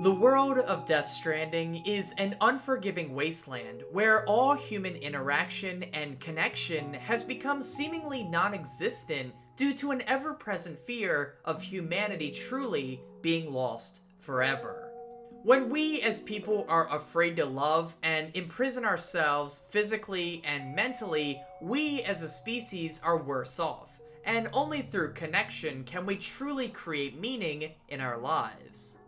The world of Death Stranding is an unforgiving wasteland where all human interaction and connection has become seemingly non-existent due to an ever-present fear of humanity truly being lost forever. When we as people are afraid to love and imprison ourselves physically and mentally, we as a species are worse off, and only through connection can we truly create meaning in our lives.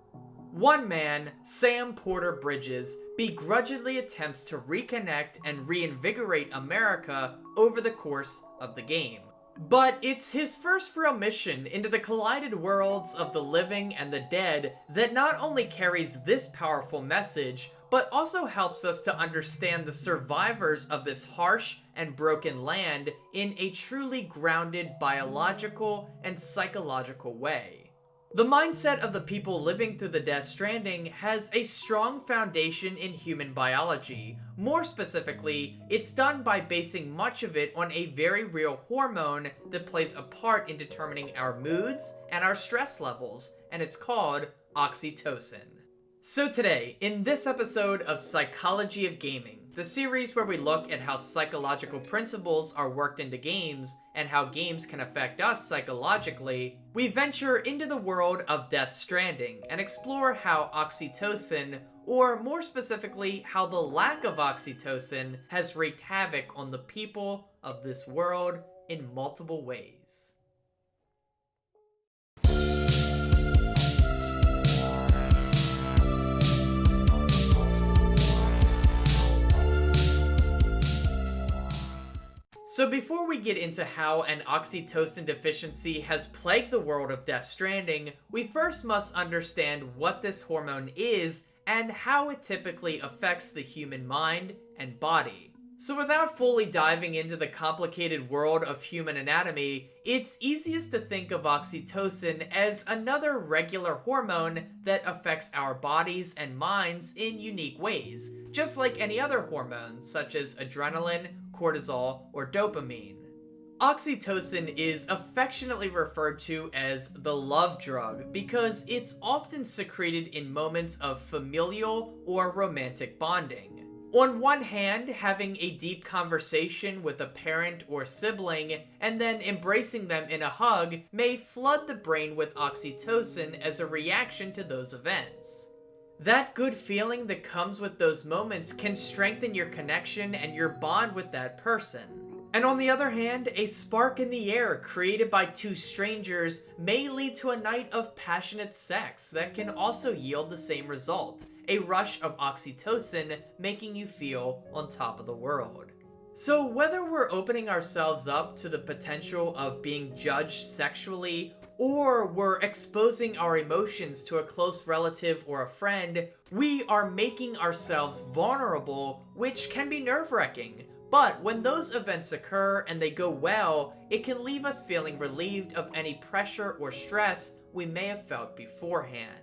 One man, Sam Porter Bridges, begrudgingly attempts to reconnect and reinvigorate America over the course of the game. But it's his first real mission into the collided worlds of the living and the dead that not only carries this powerful message, but also helps us to understand the survivors of this harsh and broken land in a truly grounded biological and psychological way. The mindset of the people living through the Death Stranding has a strong foundation in human biology. More specifically, it's done by basing much of it on a very real hormone that plays a part in determining our moods and our stress levels, and it's called oxytocin. So today, in this episode of Psychology of Gaming, the series where we look at how psychological principles are worked into games and how games can affect us psychologically, we venture into the world of Death Stranding and explore how oxytocin, or more specifically, how the lack of oxytocin has wreaked havoc on the people of this world in multiple ways. So before we get into how an oxytocin deficiency has plagued the world of Death Stranding, we first must understand what this hormone is and how it typically affects the human mind and body. So without fully diving into the complicated world of human anatomy, it's easiest to think of oxytocin as another regular hormone that affects our bodies and minds in unique ways, just like any other hormones such as adrenaline, cortisol, or dopamine. Oxytocin is affectionately referred to as the love drug because it's often secreted in moments of familial or romantic bonding. On one hand, having a deep conversation with a parent or sibling and then embracing them in a hug may flood the brain with oxytocin as a reaction to those events. That good feeling that comes with those moments can strengthen your connection and your bond with that person. And on the other hand, a spark in the air created by two strangers may lead to a night of passionate sex that can also yield the same result, a rush of oxytocin making you feel on top of the world. So whether we're opening ourselves up to the potential of being judged sexually, or we're exposing our emotions to a close relative or a friend, we are making ourselves vulnerable, which can be nerve-wracking. But when those events occur and they go well, it can leave us feeling relieved of any pressure or stress we may have felt beforehand.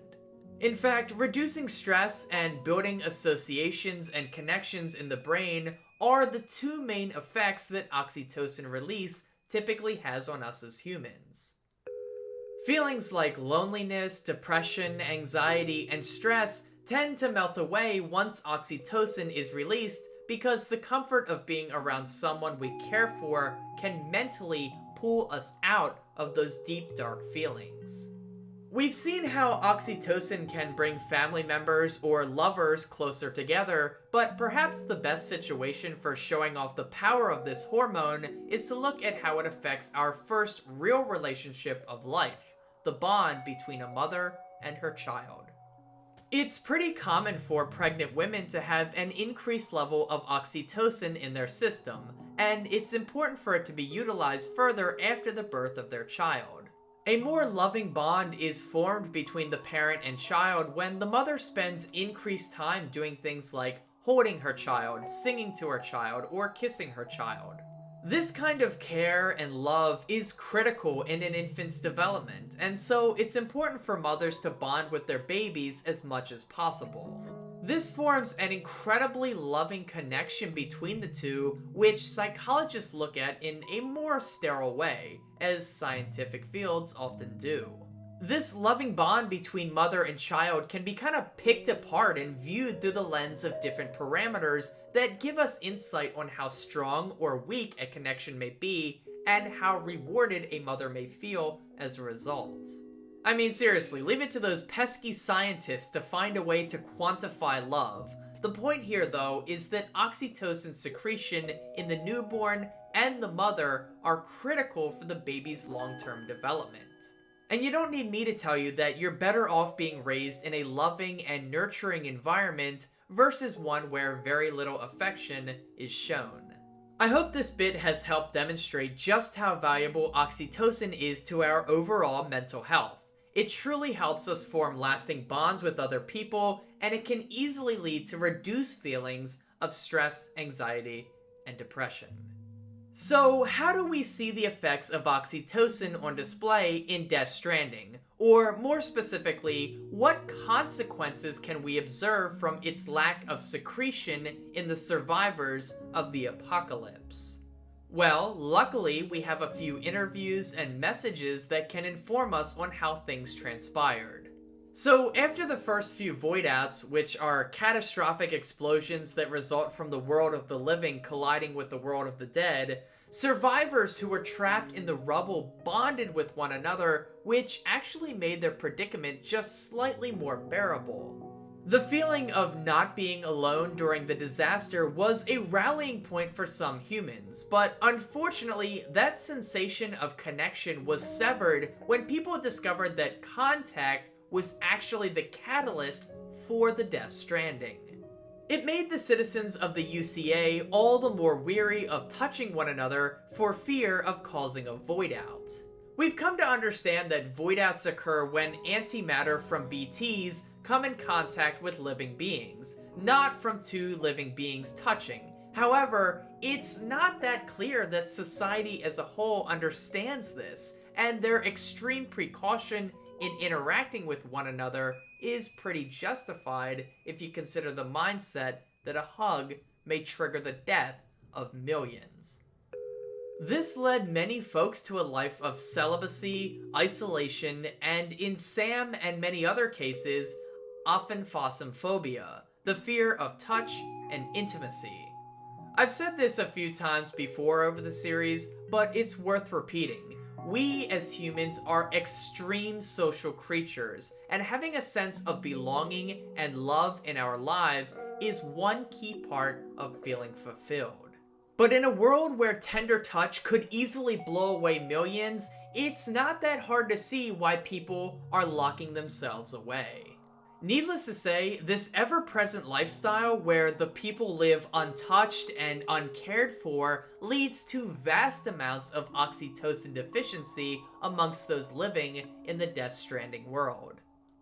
In fact, reducing stress and building associations and connections in the brain are the two main effects that oxytocin release typically has on us as humans. Feelings like loneliness, depression, anxiety, and stress tend to melt away once oxytocin is released because the comfort of being around someone we care for can mentally pull us out of those deep, dark feelings. We've seen how oxytocin can bring family members or lovers closer together, but perhaps the best situation for showing off the power of this hormone is to look at how it affects our first real relationship of life, the bond between a mother and her child. It's pretty common for pregnant women to have an increased level of oxytocin in their system, and it's important for it to be utilized further after the birth of their child. A more loving bond is formed between the parent and child when the mother spends increased time doing things like holding her child, singing to her child, or kissing her child. This kind of care and love is critical in an infant's development, and so it's important for mothers to bond with their babies as much as possible. This forms an incredibly loving connection between the two, which psychologists look at in a more sterile way, as scientific fields often do. This loving bond between mother and child can be kind of picked apart and viewed through the lens of different parameters that give us insight on how strong or weak a connection may be and how rewarded a mother may feel as a result. I mean, seriously, leave it to those pesky scientists to find a way to quantify love. The point here, though, is that oxytocin secretion in the newborn and the mother are critical for the baby's long-term development. And you don't need me to tell you that you're better off being raised in a loving and nurturing environment versus one where very little affection is shown. I hope this bit has helped demonstrate just how valuable oxytocin is to our overall mental health. It truly helps us form lasting bonds with other people, and it can easily lead to reduced feelings of stress, anxiety, and depression. So, how do we see the effects of oxytocin on display in Death Stranding? Or, more specifically, what consequences can we observe from its lack of secretion in the survivors of the apocalypse? Well, luckily, we have a few interviews and messages that can inform us on how things transpired. So, after the first few voidouts, which are catastrophic explosions that result from the world of the living colliding with the world of the dead, survivors who were trapped in the rubble bonded with one another, which actually made their predicament just slightly more bearable. The feeling of not being alone during the disaster was a rallying point for some humans, but unfortunately, that sensation of connection was severed when people discovered that contact was actually the catalyst for the Death Stranding. It made the citizens of the UCA all the more weary of touching one another for fear of causing a voidout. We've come to understand that voidouts occur when antimatter from BTs come in contact with living beings, not from two living beings touching. However, it's not that clear that society as a whole understands this, and their extreme precaution in interacting with one another is pretty justified if you consider the mindset that a hug may trigger the death of millions. This led many folks to a life of celibacy, isolation, and in Sam and many other cases, aphenphosphobia, the fear of touch and intimacy. I've said this a few times before over the series, but it's worth repeating. We as humans are extreme social creatures, and having a sense of belonging and love in our lives is one key part of feeling fulfilled. But in a world where tender touch could easily blow away millions, it's not that hard to see why people are locking themselves away. Needless to say, this ever-present lifestyle where the people live untouched and uncared for leads to vast amounts of oxytocin deficiency amongst those living in the Death Stranding world.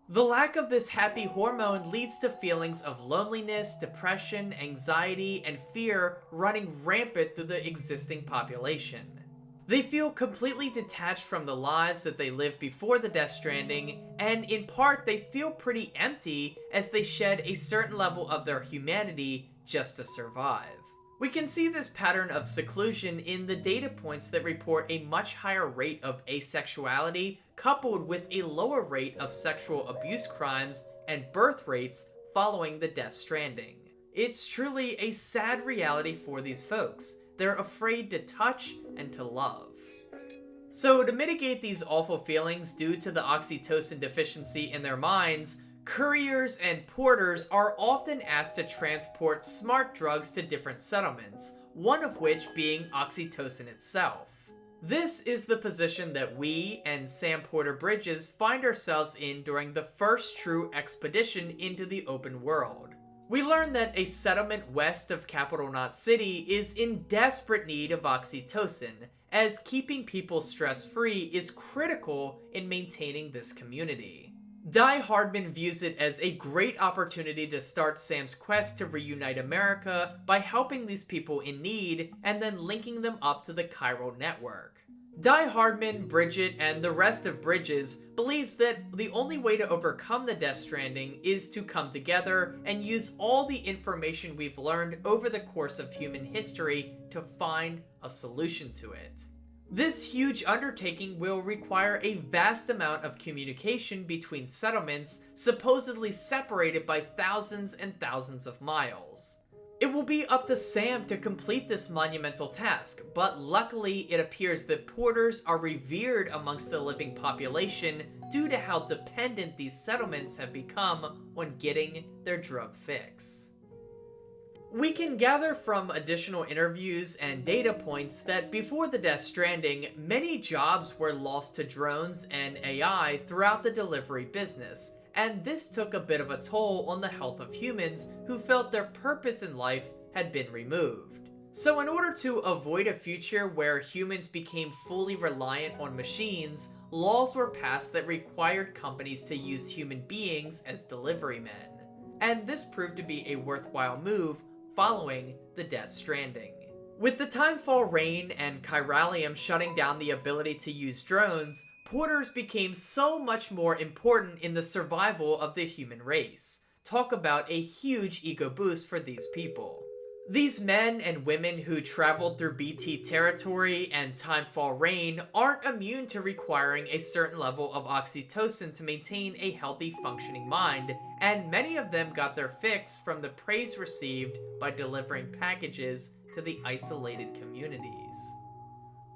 The lack of this happy hormone leads to feelings of loneliness, depression, anxiety, and fear running rampant through the existing population. They feel completely detached from the lives that they lived before the Death Stranding, and in part they feel pretty empty as they shed a certain level of their humanity just to survive. We can see this pattern of seclusion in the data points that report a much higher rate of asexuality coupled with a lower rate of sexual abuse crimes and birth rates following the Death Stranding. It's truly a sad reality for these folks. They're afraid to touch and to love. So to mitigate these awful feelings due to the oxytocin deficiency in their minds, couriers and porters are often asked to transport smart drugs to different settlements, one of which being oxytocin itself. This is the position that we and Sam Porter Bridges find ourselves in during the first true expedition into the open world. We learn that a settlement west of Capital Knot City is in desperate need of oxytocin, as keeping people stress-free is critical in maintaining this community. Die Hardman views it as a great opportunity to start Sam's quest to reunite America by helping these people in need and then linking them up to the chiral network. Die Hardman, Bridget, and the rest of Bridges believes that the only way to overcome the Death Stranding is to come together and use all the information we've learned over the course of human history to find a solution to it. This huge undertaking will require a vast amount of communication between settlements supposedly separated by thousands and thousands of miles. It will be up to Sam to complete this monumental task, but luckily it appears that porters are revered amongst the living population due to how dependent these settlements have become on getting their drug fix. We can gather from additional interviews and data points that before the Death Stranding, many jobs were lost to drones and AI throughout the delivery business, and this took a bit of a toll on the health of humans who felt their purpose in life had been removed. So in order to avoid a future where humans became fully reliant on machines, laws were passed that required companies to use human beings as delivery men. And this proved to be a worthwhile move following the Death Stranding. With the Timefall Rain and Chiralium shutting down the ability to use drones, porters became so much more important in the survival of the human race. Talk about a huge ego boost for these people. These men and women who traveled through BT territory and Timefall Rain aren't immune to requiring a certain level of oxytocin to maintain a healthy functioning mind, and many of them got their fix from the praise received by delivering packages to the isolated communities.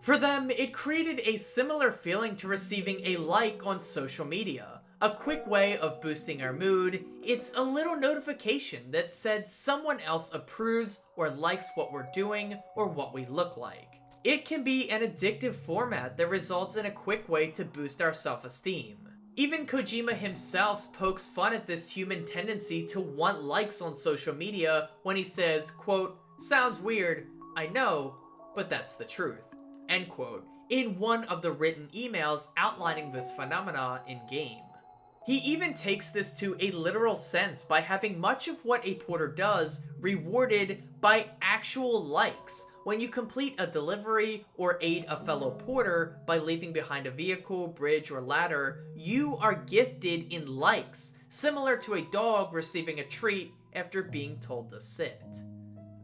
For them, it created a similar feeling to receiving a like on social media. A quick way of boosting our mood. It's a little notification that said someone else approves or likes what we're doing or what we look like. It can be an addictive format that results in a quick way to boost our self-esteem. Even Kojima himself pokes fun at this human tendency to want likes on social media when he says, quote, "Sounds weird, I know, but that's the truth," end quote, in one of the written emails outlining this phenomena in-game. He even takes this to a literal sense by having much of what a porter does rewarded by actual likes. When you complete a delivery or aid a fellow porter by leaving behind a vehicle, bridge, or ladder, you are gifted in likes, similar to a dog receiving a treat after being told to sit.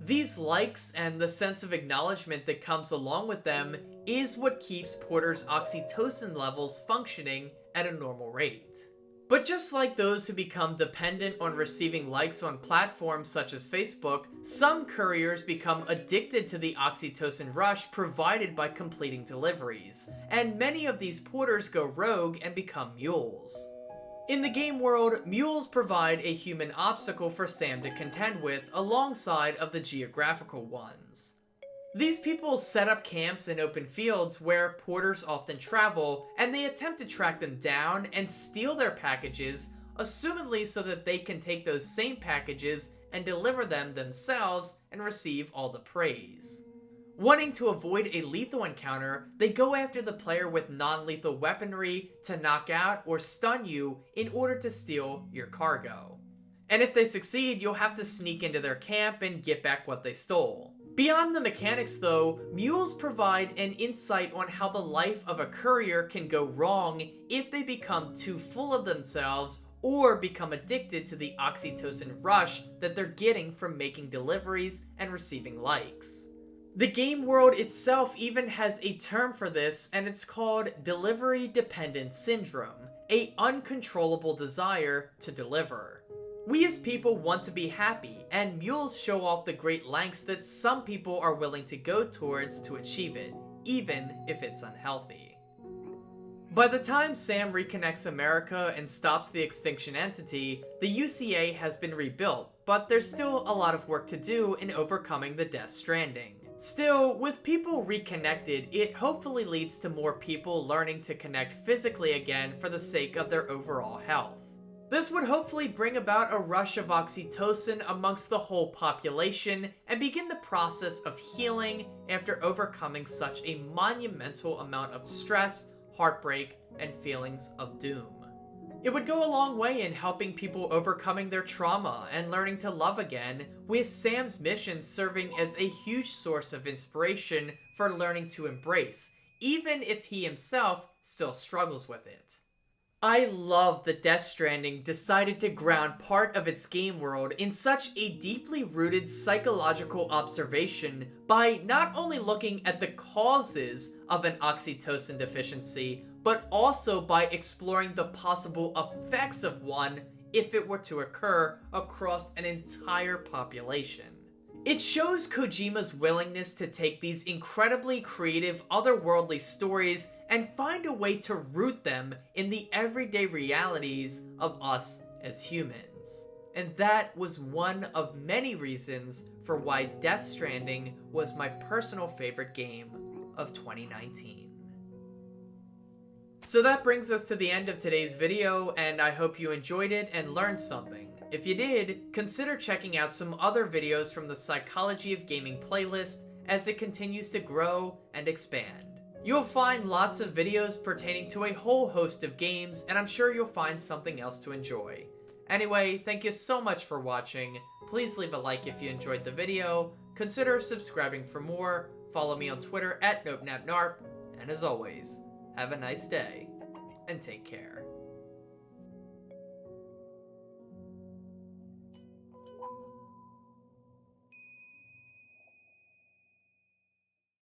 These likes and the sense of acknowledgement that comes along with them is what keeps porters' oxytocin levels functioning at a normal rate. But just like those who become dependent on receiving likes on platforms such as Facebook, some couriers become addicted to the oxytocin rush provided by completing deliveries, and many of these porters go rogue and become mules. In the game world, mules provide a human obstacle for Sam to contend with alongside of the geographical ones. These people set up camps in open fields where porters often travel, and they attempt to track them down and steal their packages, assumedly so that they can take those same packages and deliver them themselves and receive all the praise. Wanting to avoid a lethal encounter, they go after the player with non-lethal weaponry to knock out or stun you in order to steal your cargo. And if they succeed, you'll have to sneak into their camp and get back what they stole. Beyond the mechanics though, mules provide an insight on how the life of a courier can go wrong if they become too full of themselves or become addicted to the oxytocin rush that they're getting from making deliveries and receiving likes. The game world itself even has a term for this, and it's called delivery dependent syndrome, an uncontrollable desire to deliver. We as people want to be happy, and mules show off the great lengths that some people are willing to go towards to achieve it, even if it's unhealthy. By the time Sam reconnects America and stops the extinction entity, the UCA has been rebuilt, but there's still a lot of work to do in overcoming the Death Stranding. Still, with people reconnected, it hopefully leads to more people learning to connect physically again for the sake of their overall health. This would hopefully bring about a rush of oxytocin amongst the whole population and begin the process of healing after overcoming such a monumental amount of stress, heartbreak, and feelings of doom. It would go a long way in helping people overcoming their trauma and learning to love again, with Sam's mission serving as a huge source of inspiration for learning to embrace, even if he himself still struggles with it. I love that Death Stranding decided to ground part of its game world in such a deeply rooted psychological observation by not only looking at the causes of an oxytocin deficiency, but also by exploring the possible effects of one if it were to occur across an entire population. It shows Kojima's willingness to take these incredibly creative, otherworldly stories and find a way to root them in the everyday realities of us as humans. And that was one of many reasons for why Death Stranding was my personal favorite game of 2019. So that brings us to the end of today's video, and I hope you enjoyed it and learned something. If you did, consider checking out some other videos from the Psychology of Gaming playlist as it continues to grow and expand. You'll find lots of videos pertaining to a whole host of games, and I'm sure you'll find something else to enjoy. Anyway, thank you so much for watching. Please leave a like if you enjoyed the video, consider subscribing for more, follow me on Twitter at NopeNapNarp, and as always, have a nice day, and take care.